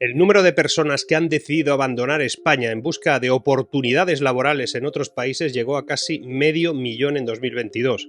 El número de personas que han decidido abandonar España en busca de oportunidades laborales en otros países llegó a casi medio millón en 2022.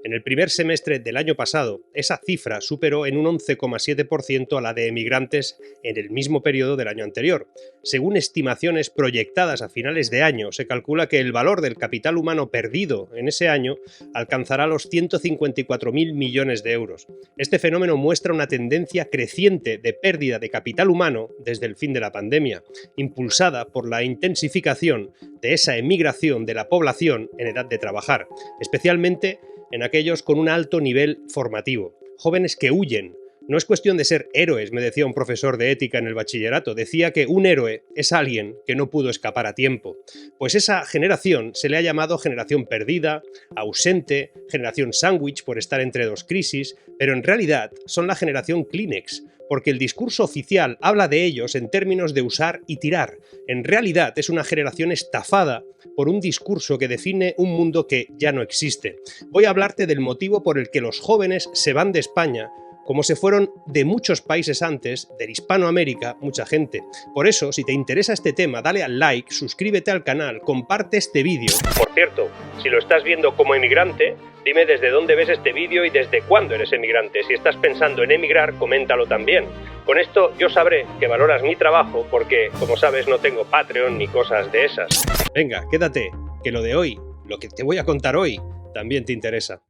En el primer semestre del año pasado, esa cifra superó en un 11,7% a la de emigrantes en el mismo periodo del año anterior. Según estimaciones proyectadas a finales de año, se calcula que el valor del capital humano perdido en ese año alcanzará los 154.000 millones de euros. Este fenómeno muestra una tendencia creciente de pérdida de capital humano desde el fin de la pandemia, impulsada por la intensificación de esa emigración de la población en edad de trabajar, especialmente en aquellos con un alto nivel formativo, jóvenes que huyen. No es cuestión de ser héroes, me decía un profesor de ética en el bachillerato. Decía que un héroe es alguien que no pudo escapar a tiempo. Pues esa generación se le ha llamado generación perdida, ausente, generación sándwich por estar entre dos crisis, pero en realidad son la generación Kleenex, porque el discurso oficial habla de ellos en términos de usar y tirar. En realidad es una generación estafada por un discurso que define un mundo que ya no existe. Voy a hablarte del motivo por el que los jóvenes se van de España, como se fueron de muchos países antes, de Hispanoamérica, mucha gente. Por eso, si te interesa este tema, dale al like, suscríbete al canal, comparte este vídeo. Por cierto, si lo estás viendo como emigrante, dime desde dónde ves este vídeo y desde cuándo eres emigrante. Si estás pensando en emigrar, coméntalo también. Con esto yo sabré que valoras mi trabajo porque, como sabes, no tengo Patreon ni cosas de esas. Venga, quédate, que lo de hoy, lo que te voy a contar hoy, también te interesa.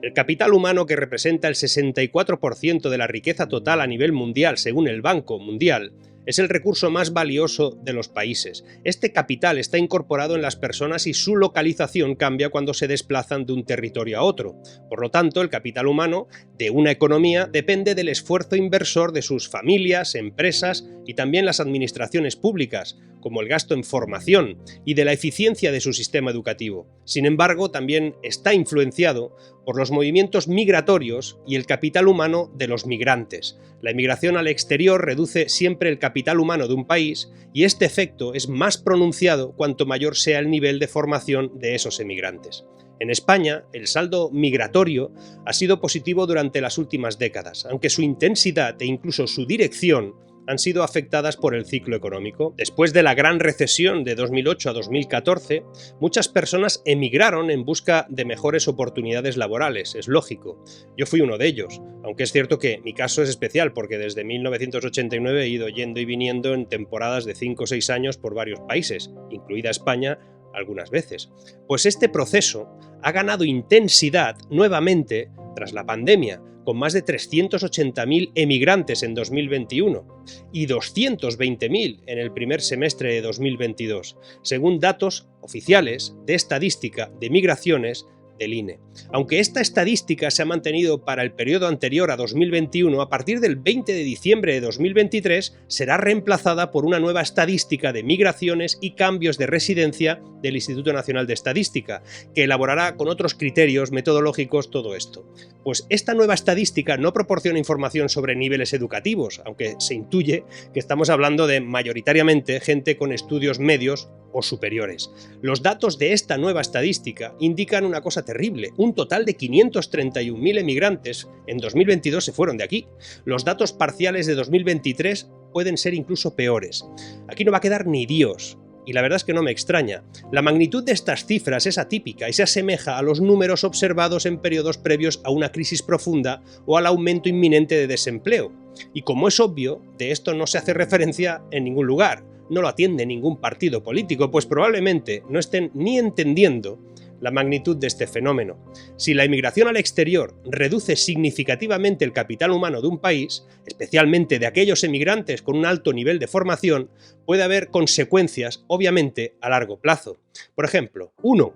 El capital humano, que representa el 64% de la riqueza total a nivel mundial según el Banco Mundial, es el recurso más valioso de los países. Este capital está incorporado en las personas y su localización cambia cuando se desplazan de un territorio a otro. Por lo tanto, el capital humano de una economía depende del esfuerzo inversor de sus familias, empresas y también las administraciones públicas, como el gasto en formación, y de la eficiencia de su sistema educativo. Sin embargo, también está influenciado por los movimientos migratorios y el capital humano de los migrantes. La emigración al exterior reduce siempre el capital humano de un país y este efecto es más pronunciado cuanto mayor sea el nivel de formación de esos emigrantes. En España, el saldo migratorio ha sido positivo durante las últimas décadas, aunque su intensidad e incluso su dirección han sido afectadas por el ciclo económico. Después de la gran recesión de 2008 a 2014, muchas personas emigraron en busca de mejores oportunidades laborales, es lógico. Yo fui uno de ellos, aunque es cierto que mi caso es especial porque desde 1989 he ido yendo y viniendo en temporadas de 5 o 6 años por varios países, incluida España, algunas veces. Pues este proceso ha ganado intensidad nuevamente tras la pandemia, con más de 380.000 emigrantes en 2021 y 220.000 en el primer semestre de 2022, según datos oficiales de estadística de migraciones del INE. Aunque esta estadística se ha mantenido para el periodo anterior a 2021, a partir del 20 de diciembre de 2023 será reemplazada por una nueva estadística de migraciones y cambios de residencia del Instituto Nacional de Estadística, que elaborará con otros criterios metodológicos todo esto. Pues esta nueva estadística no proporciona información sobre niveles educativos, aunque se intuye que estamos hablando de mayoritariamente gente con estudios medios o superiores. Los datos de esta nueva estadística indican una cosa terrible. Un total de 531.000 emigrantes en 2022 se fueron de aquí. Los datos parciales de 2023 pueden ser incluso peores. Aquí no va a quedar ni Dios. Y la verdad es que no me extraña. La magnitud de estas cifras es atípica y se asemeja a los números observados en periodos previos a una crisis profunda o al aumento inminente de desempleo. Y como es obvio, de esto no se hace referencia en ningún lugar. No lo atiende ningún partido político, pues probablemente no estén ni entendiendo la magnitud de este fenómeno. Si la emigración al exterior reduce significativamente el capital humano de un país, especialmente de aquellos emigrantes con un alto nivel de formación, puede haber consecuencias, obviamente, a largo plazo. Por ejemplo, 1.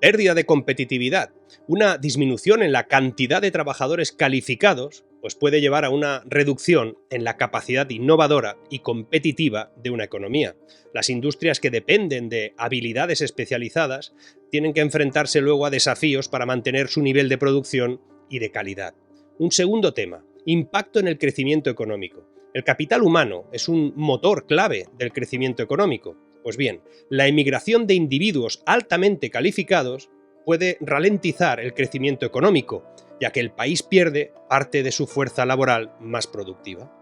Pérdida de competitividad. Una disminución en la cantidad de trabajadores calificados pues puede llevar a una reducción en la capacidad innovadora y competitiva de una economía. Las industrias que dependen de habilidades especializadas tienen que enfrentarse luego a desafíos para mantener su nivel de producción y de calidad. Un segundo tema, impacto en el crecimiento económico. El capital humano es un motor clave del crecimiento económico. Pues bien, la emigración de individuos altamente calificados puede ralentizar el crecimiento económico, ya que el país pierde parte de su fuerza laboral más productiva.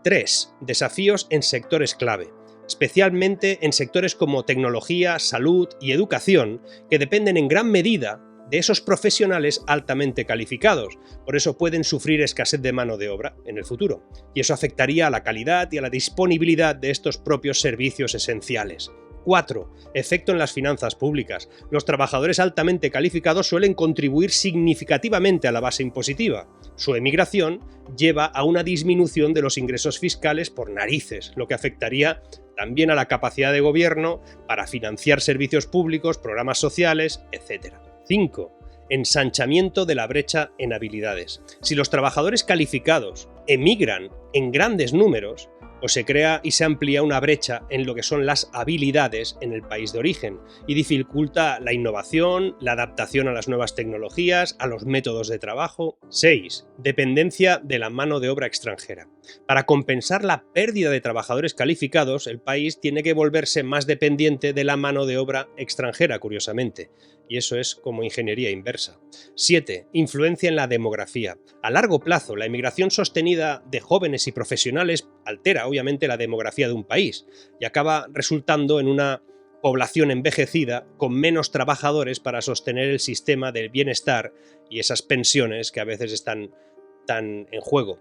3. Desafíos en sectores clave, especialmente en sectores como tecnología, salud y educación, que dependen en gran medida de esos profesionales altamente calificados. Por eso pueden sufrir escasez de mano de obra en el futuro, y eso afectaría a la calidad y a la disponibilidad de estos propios servicios esenciales. 4. Efecto en las finanzas públicas. Los trabajadores altamente calificados suelen contribuir significativamente a la base impositiva. Su emigración lleva a una disminución de los ingresos fiscales por narices, lo que afectaría también a la capacidad de gobierno para financiar servicios públicos, programas sociales, etc. 5. Ensanchamiento de la brecha en habilidades. Si los trabajadores calificados emigran en grandes números, pues se crea y se amplía una brecha en lo que son las habilidades en el país de origen y dificulta la innovación, la adaptación a las nuevas tecnologías, a los métodos de trabajo. 6. Dependencia de la mano de obra extranjera. Para compensar la pérdida de trabajadores calificados, el país tiene que volverse más dependiente de la mano de obra extranjera, curiosamente, y eso es como ingeniería inversa. 7. Influencia en la demografía. A largo plazo, la emigración sostenida de jóvenes y profesionales altera, obviamente, la demografía de un país y acaba resultando en una población envejecida con menos trabajadores para sostener el sistema del bienestar y esas pensiones que a veces están tan en juego.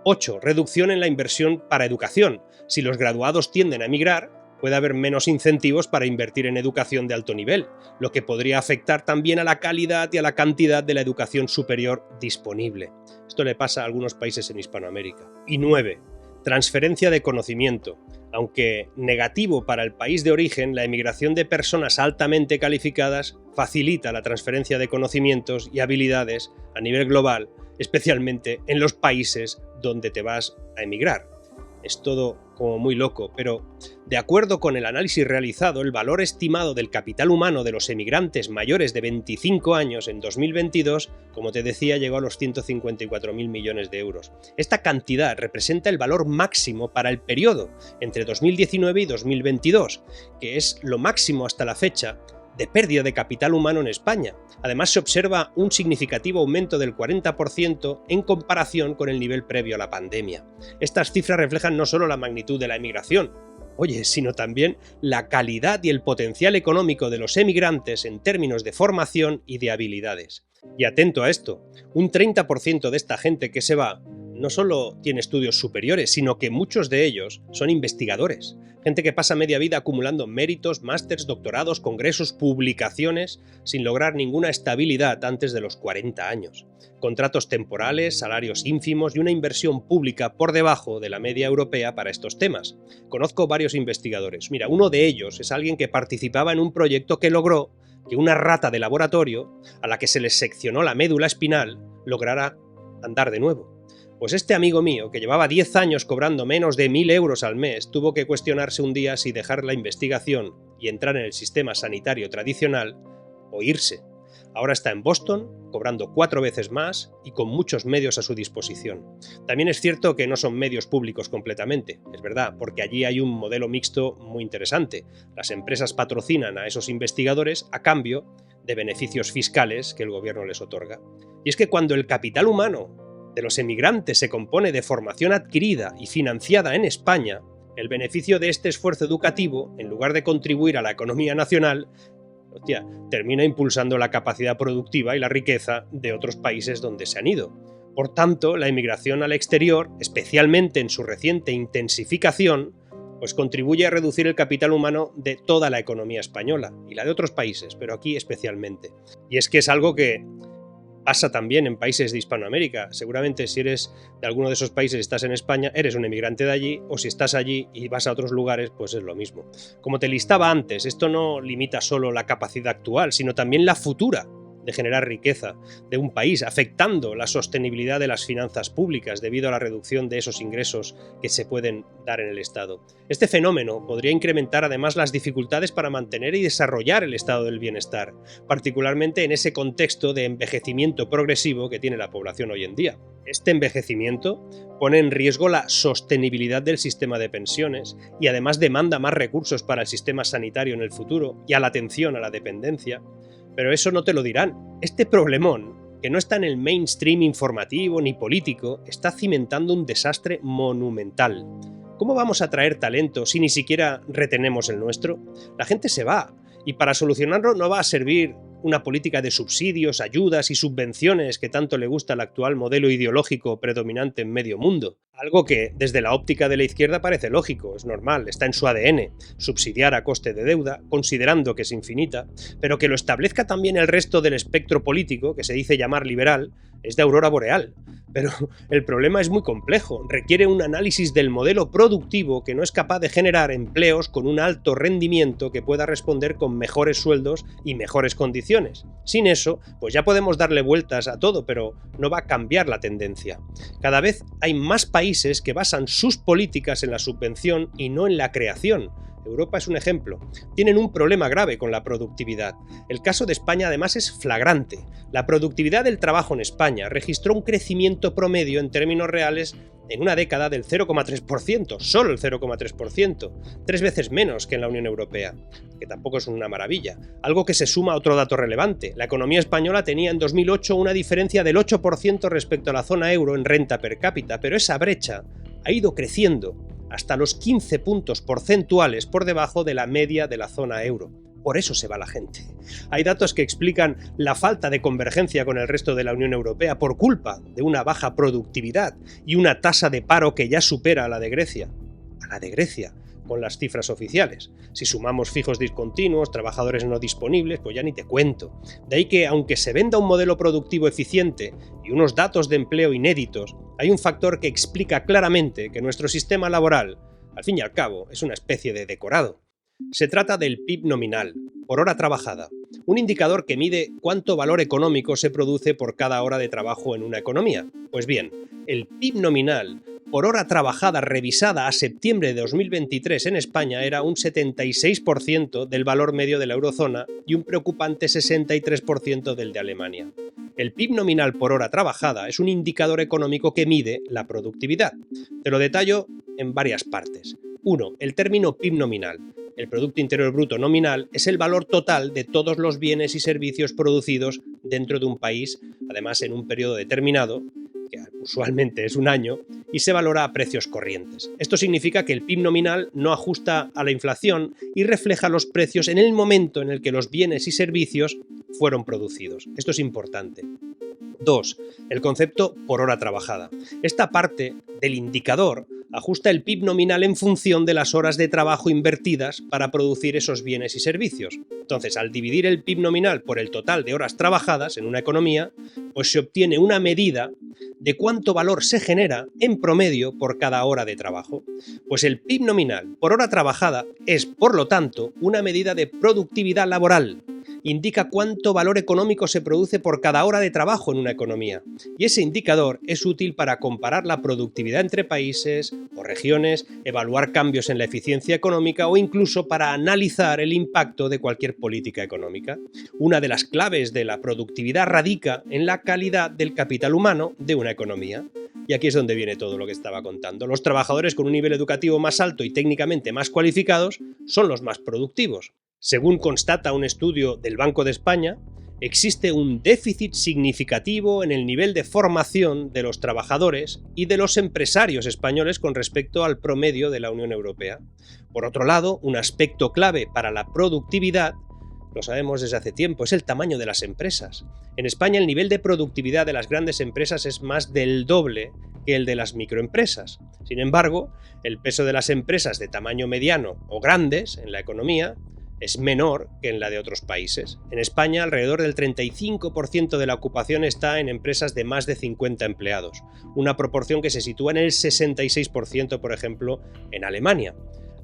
8. Reducción en la inversión para educación. Si los graduados tienden a emigrar, puede haber menos incentivos para invertir en educación de alto nivel, lo que podría afectar también a la calidad y a la cantidad de la educación superior disponible. Esto le pasa a algunos países en Hispanoamérica. Y 9. Transferencia de conocimiento. Aunque negativo para el país de origen, la emigración de personas altamente calificadas facilita la transferencia de conocimientos y habilidades a nivel global, especialmente en los países donde te vas a emigrar. Es todo como muy loco, pero de acuerdo con el análisis realizado, el valor estimado del capital humano de los emigrantes mayores de 25 años en 2022, como te decía, llegó a los 154.000 millones de euros. Esta cantidad representa el valor máximo para el periodo entre 2019 y 2022, que es lo máximo hasta la fecha de pérdida de capital humano en España. Además, se observa un significativo aumento del 40% en comparación con el nivel previo a la pandemia. Estas cifras reflejan no solo la magnitud de la emigración, sino también la calidad y el potencial económico de los emigrantes en términos de formación y de habilidades. Y atento a esto, un 30% de esta gente que se va no solo tiene estudios superiores, sino que muchos de ellos son investigadores. Gente que pasa media vida acumulando méritos, másters, doctorados, congresos, publicaciones, sin lograr ninguna estabilidad antes de los 40 años. Contratos temporales, salarios ínfimos y una inversión pública por debajo de la media europea para estos temas. Conozco varios investigadores. Mira, uno de ellos es alguien que participaba en un proyecto que logró que una rata de laboratorio, a la que se le seccionó la médula espinal, lograra andar de nuevo. Pues este amigo mío, que llevaba 10 años cobrando menos de 1.000 euros al mes, tuvo que cuestionarse un día si dejar la investigación y entrar en el sistema sanitario tradicional o irse. Ahora está en Boston, cobrando 4 veces más y con muchos medios a su disposición. También es cierto que no son medios públicos completamente, es verdad, porque allí hay un modelo mixto muy interesante. Las empresas patrocinan a esos investigadores a cambio de beneficios fiscales que el gobierno les otorga. Y es que cuando el capital humano de los emigrantes se compone de formación adquirida y financiada en España, el beneficio de este esfuerzo educativo, en lugar de contribuir a la economía nacional, termina impulsando la capacidad productiva y la riqueza de otros países donde se han ido. Por tanto, la emigración al exterior, especialmente en su reciente intensificación, pues contribuye a reducir el capital humano de toda la economía española y la de otros países, pero aquí especialmente. Y es que es algo que pasa también en países de Hispanoamérica. Seguramente si eres de alguno de esos países y estás en España, eres un emigrante de allí, o si estás allí y vas a otros lugares, pues es lo mismo. Como te listaba antes, esto no limita solo la capacidad actual, sino también la futura de generar riqueza de un país, afectando la sostenibilidad de las finanzas públicas debido a la reducción de esos ingresos que se pueden dar en el Estado. Este fenómeno podría incrementar además las dificultades para mantener y desarrollar el estado del bienestar, particularmente en ese contexto de envejecimiento progresivo que tiene la población hoy en día. Este envejecimiento pone en riesgo la sostenibilidad del sistema de pensiones y además demanda más recursos para el sistema sanitario en el futuro y a la atención a la dependencia. Pero eso no te lo dirán. Este problemón, que no está en el mainstream informativo ni político, está cimentando un desastre monumental. ¿Cómo vamos a atraer talento si ni siquiera retenemos el nuestro? La gente se va, y para solucionarlo no va a servir una política de subsidios, ayudas y subvenciones que tanto le gusta al actual modelo ideológico predominante en medio mundo. Algo que, desde la óptica de la izquierda, parece lógico, es normal, está en su ADN, subsidiar a coste de deuda, considerando que es infinita, pero que lo establezca también el resto del espectro político, que se dice llamar liberal, es de aurora boreal. Pero el problema es muy complejo, requiere un análisis del modelo productivo que no es capaz de generar empleos con un alto rendimiento que pueda responder con mejores sueldos y mejores condiciones. Sin eso, pues ya podemos darle vueltas a todo, pero no va a cambiar la tendencia. Cada vez hay más países que basan sus políticas en la subvención y no en la creación. Europa es un ejemplo. Tienen un problema grave con la productividad. El caso de España además es flagrante. La productividad del trabajo en España registró un crecimiento promedio en términos reales en una década del 0,3%, solo el 0,3%, 3 veces menos que en la Unión Europea, que tampoco es una maravilla. Algo que se suma a otro dato relevante. La economía española tenía en 2008 una diferencia del 8% respecto a la zona euro en renta per cápita, pero esa brecha ha ido creciendo hasta los 15 puntos porcentuales por debajo de la media de la zona euro. Por eso se va la gente. Hay datos que explican la falta de convergencia con el resto de la Unión Europea por culpa de una baja productividad y una tasa de paro que ya supera a la de Grecia. A la de Grecia, con las cifras oficiales. Si sumamos fijos discontinuos, trabajadores no disponibles, pues ya ni te cuento. De ahí que, aunque se venda un modelo productivo eficiente y unos datos de empleo inéditos, hay un factor que explica claramente que nuestro sistema laboral, al fin y al cabo, es una especie de decorado. Se trata del PIB nominal, por hora trabajada, un indicador que mide cuánto valor económico se produce por cada hora de trabajo en una economía. Pues bien, el PIB nominal por hora trabajada revisada a septiembre de 2023 en España era un 76% del valor medio de la eurozona y un preocupante 63% del de Alemania. El PIB nominal por hora trabajada es un indicador económico que mide la productividad. Te lo detallo en varias partes. 1. El término PIB nominal. El Producto Interior Bruto nominal es el valor total de todos los bienes y servicios producidos dentro de un país, además en un periodo determinado, que usualmente es un año, y se valora a precios corrientes. Esto significa que el PIB nominal no ajusta a la inflación y refleja los precios en el momento en el que los bienes y servicios fueron producidos. Esto es importante. 2. El concepto por hora trabajada. Esta parte del indicador ajusta el PIB nominal en función de las horas de trabajo invertidas para producir esos bienes y servicios. Entonces, al dividir el PIB nominal por el total de horas trabajadas en una economía, pues se obtiene una medida de cuánto valor se genera en promedio por cada hora de trabajo. Pues el PIB nominal por hora trabajada es, por lo tanto, una medida de productividad laboral. Indica cuánto valor económico se produce por cada hora de trabajo en una economía. Y ese indicador es útil para comparar la productividad entre países o regiones, evaluar cambios en la eficiencia económica o incluso para analizar el impacto de cualquier política económica. Una de las claves de la productividad radica en la calidad del capital humano de una economía. Y aquí es donde viene todo lo que estaba contando. Los trabajadores con un nivel educativo más alto y técnicamente más cualificados son los más productivos. Según constata un estudio del Banco de España, existe un déficit significativo en el nivel de formación de los trabajadores y de los empresarios españoles con respecto al promedio de la Unión Europea. Por otro lado, un aspecto clave para la productividad, lo sabemos desde hace tiempo, es el tamaño de las empresas. En España el nivel de productividad de las grandes empresas es más del doble que el de las microempresas. Sin embargo, el peso de las empresas de tamaño mediano o grandes en la economía es menor que en la de otros países. En España, alrededor del 35% de la ocupación está en empresas de más de 50 empleados, una proporción que se sitúa en el 66%, por ejemplo, en Alemania.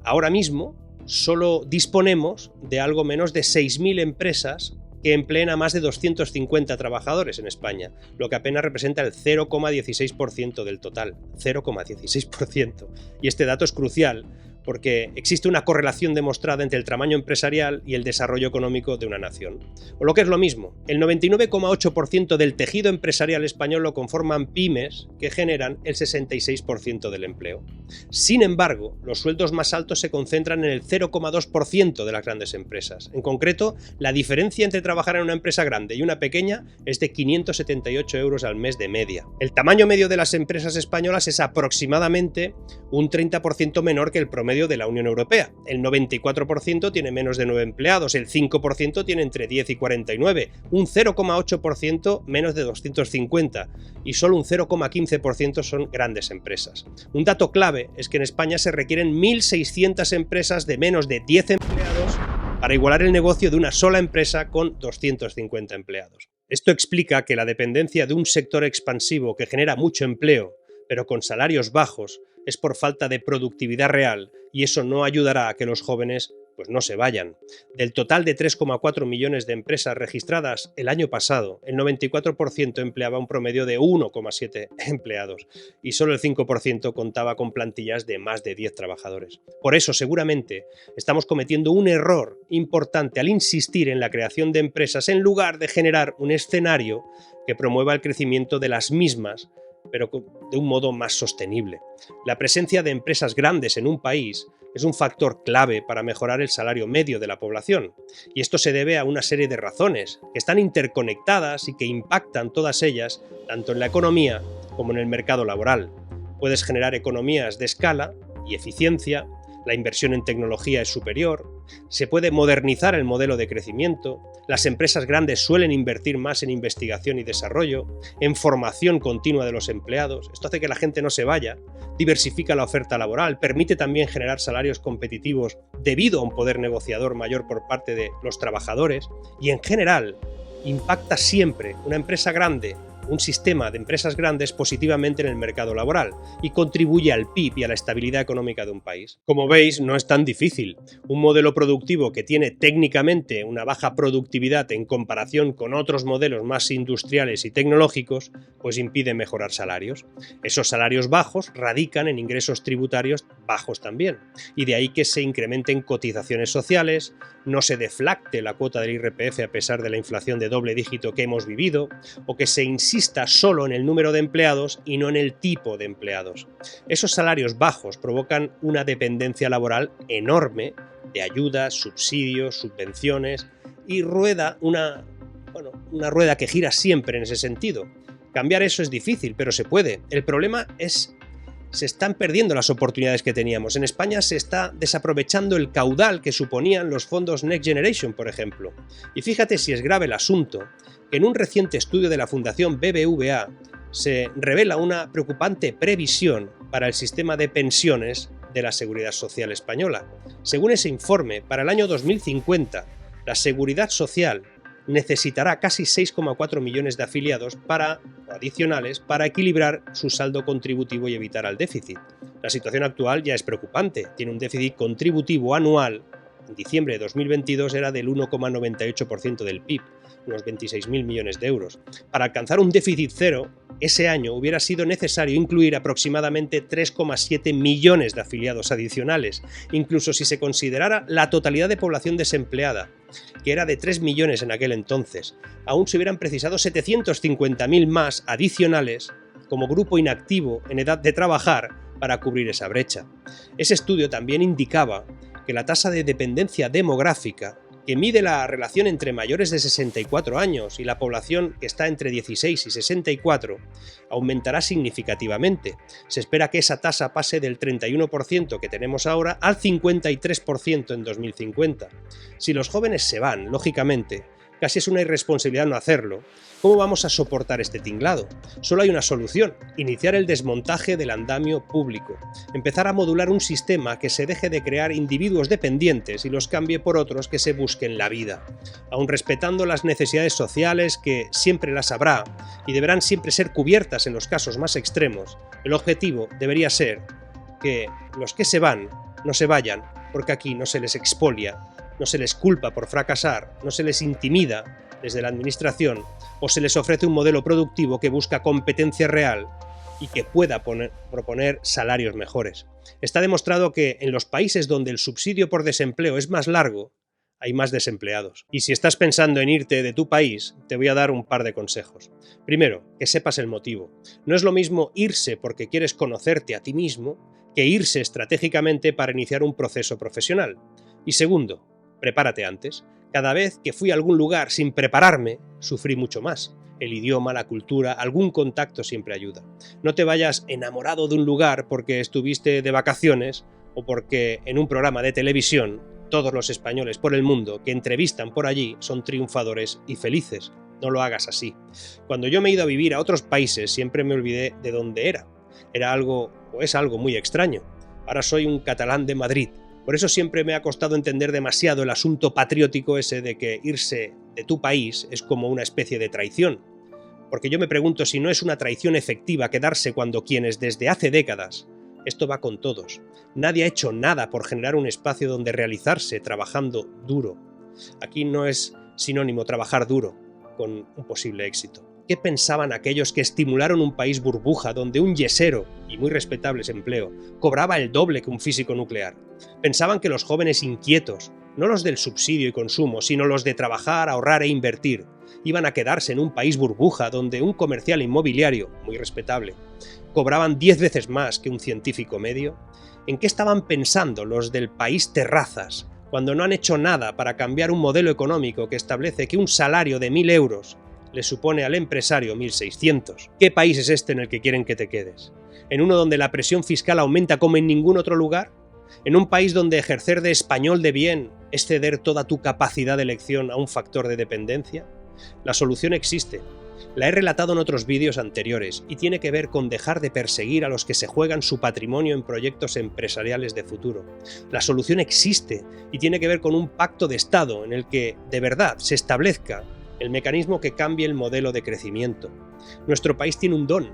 Ahora mismo, solo disponemos de algo menos de 6.000 empresas que empleen a más de 250 trabajadores en España, lo que apenas representa el 0,16% del total. 0,16%. Y este dato es crucial, porque existe una correlación demostrada entre el tamaño empresarial y el desarrollo económico de una nación. O lo que es lo mismo, el 99,8% del tejido empresarial español lo conforman pymes que generan el 66% del empleo. Sin embargo, los sueldos más altos se concentran en el 0,2% de las grandes empresas. En concreto, la diferencia entre trabajar en una empresa grande y una pequeña es de 578 euros al mes de media. El tamaño medio de las empresas españolas es aproximadamente un 30% menor que el promedio de la Unión Europea. El 94% tiene menos de 9 empleados, el 5% tiene entre 10 y 49, un 0,8% menos de 250 y solo un 0,15% son grandes empresas. Un dato clave es que en España se requieren 1.600 empresas de menos de 10 empleados para igualar el negocio de una sola empresa con 250 empleados. Esto explica que la dependencia de un sector expansivo que genera mucho empleo, pero con salarios bajos, es por falta de productividad real, y eso no ayudará a que los jóvenes no se vayan. Del total de 3,4 millones de empresas registradas el año pasado, el 94% empleaba un promedio de 1,7 empleados y solo el 5% contaba con plantillas de más de 10 trabajadores. Por eso, seguramente, estamos cometiendo un error importante al insistir en la creación de empresas en lugar de generar un escenario que promueva el crecimiento de las mismas, pero de un modo más sostenible. La presencia de empresas grandes en un país es un factor clave para mejorar el salario medio de la población, y esto se debe a una serie de razones que están interconectadas y que impactan todas ellas tanto en la economía como en el mercado laboral. Puedes generar economías de escala y eficiencia, la inversión en tecnología es superior, se puede modernizar el modelo de crecimiento, las empresas grandes suelen invertir más en investigación y desarrollo, en formación continua de los empleados, esto hace que la gente no se vaya, diversifica la oferta laboral, permite también generar salarios competitivos debido a un poder negociador mayor por parte de los trabajadores y en general impacta siempre una empresa grande, un sistema de empresas grandes positivamente en el mercado laboral y contribuye al PIB y a la estabilidad económica de un país. Como veis, no es tan difícil. Un modelo productivo que tiene técnicamente una baja productividad en comparación con otros modelos más industriales y tecnológicos, pues impide mejorar salarios. Esos salarios bajos radican en ingresos tributarios bajos también, y de ahí que se incrementen cotizaciones sociales, no se deflacte la cuota del IRPF a pesar de la inflación de doble dígito que hemos vivido, o que se insista solo en el número de empleados y no en el tipo de empleados. Esos salarios bajos provocan una dependencia laboral enorme de ayudas, subsidios, subvenciones y rueda una rueda que gira siempre en ese sentido. Cambiar eso es difícil, pero se puede. El problema es se están perdiendo las oportunidades que teníamos. En España se está desaprovechando el caudal que suponían los fondos Next Generation, por ejemplo. Y fíjate si es grave el asunto, que en un reciente estudio de la Fundación BBVA se revela una preocupante previsión para el sistema de pensiones de la Seguridad Social española. Según ese informe, para el año 2050, la Seguridad Social necesitará casi 6,4 millones de afiliados adicionales para equilibrar su saldo contributivo y evitar el déficit. La situación actual ya es preocupante. Tiene un déficit contributivo anual, en diciembre de 2022 era del 1,98% del PIB, unos 26.000 millones de euros. Para alcanzar un déficit cero, ese año hubiera sido necesario incluir aproximadamente 3,7 millones de afiliados adicionales, incluso si se considerara la totalidad de población desempleada, que era de 3 millones en aquel entonces. Aún se hubieran precisado 750.000 más adicionales como grupo inactivo en edad de trabajar para cubrir esa brecha. Ese estudio también indicaba que la tasa de dependencia demográfica, que mide la relación entre mayores de 64 años y la población que está entre 16 y 64, aumentará significativamente. Se espera que esa tasa pase del 31% que tenemos ahora al 53% en 2050. Si los jóvenes se van, lógicamente, casi es una irresponsabilidad no hacerlo. ¿Cómo vamos a soportar este tinglado? Solo hay una solución: iniciar el desmontaje del andamio público, empezar a modular un sistema que se deje de crear individuos dependientes y los cambie por otros que se busquen la vida, aun respetando las necesidades sociales que siempre las habrá y deberán siempre ser cubiertas en los casos más extremos. El objetivo debería ser que los que se van no se vayan, porque aquí no se les expolia, no se les culpa por fracasar, no se les intimida desde la administración o se les ofrece un modelo productivo que busca competencia real y que pueda proponer salarios mejores. Está demostrado que en los países donde el subsidio por desempleo es más largo, hay más desempleados. Y si estás pensando en irte de tu país, te voy a dar un par de consejos. Primero, que sepas el motivo. No es lo mismo irse porque quieres conocerte a ti mismo que irse estratégicamente para iniciar un proceso profesional. Y segundo, prepárate antes. Cada vez que fui a algún lugar sin prepararme, sufrí mucho más. El idioma, la cultura, algún contacto siempre ayuda. No te vayas enamorado de un lugar porque estuviste de vacaciones o porque en un programa de televisión todos los españoles por el mundo que entrevistan por allí son triunfadores y felices. No lo hagas así. Cuando yo me he ido a vivir a otros países siempre me olvidé de dónde era. Era algo o es algo muy extraño. Ahora soy un catalán de Madrid. Por eso siempre me ha costado entender demasiado el asunto patriótico ese de que irse de tu país es como una especie de traición. Porque yo me pregunto si no es una traición efectiva quedarse cuando quienes desde hace décadas, esto va con todos, nadie ha hecho nada por generar un espacio donde realizarse trabajando duro. Aquí no es sinónimo trabajar duro con un posible éxito. ¿Qué pensaban aquellos que estimularon un país burbuja donde un yesero, y muy respetable ese empleo, cobraba el doble que un físico nuclear? Pensaban que los jóvenes inquietos, no los del subsidio y consumo, sino los de trabajar, ahorrar e invertir, iban a quedarse en un país burbuja donde un comercial inmobiliario, muy respetable, cobraban 10 veces más que un científico medio. ¿En qué estaban pensando los del país terrazas cuando no han hecho nada para cambiar un modelo económico que establece que un salario de 1.000 euros le supone al empresario 1.600? ¿Qué país es este en el que quieren que te quedes? ¿En uno donde la presión fiscal aumenta como en ningún otro lugar? ¿En un país donde ejercer de español de bien es ceder toda tu capacidad de elección a un factor de dependencia? La solución existe. La he relatado en otros vídeos anteriores y tiene que ver con dejar de perseguir a los que se juegan su patrimonio en proyectos empresariales de futuro. La solución existe y tiene que ver con un pacto de Estado en el que, de verdad, se establezca el mecanismo que cambie el modelo de crecimiento. Nuestro país tiene un don.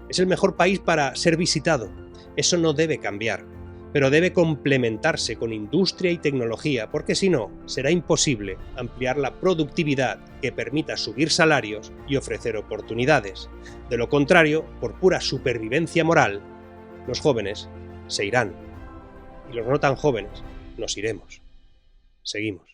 Es el mejor país para ser visitado. Eso no debe cambiar, pero debe complementarse con industria y tecnología, porque si no, será imposible ampliar la productividad que permita subir salarios y ofrecer oportunidades. De lo contrario, por pura supervivencia moral, los jóvenes se irán. Y los no tan jóvenes nos iremos. Seguimos.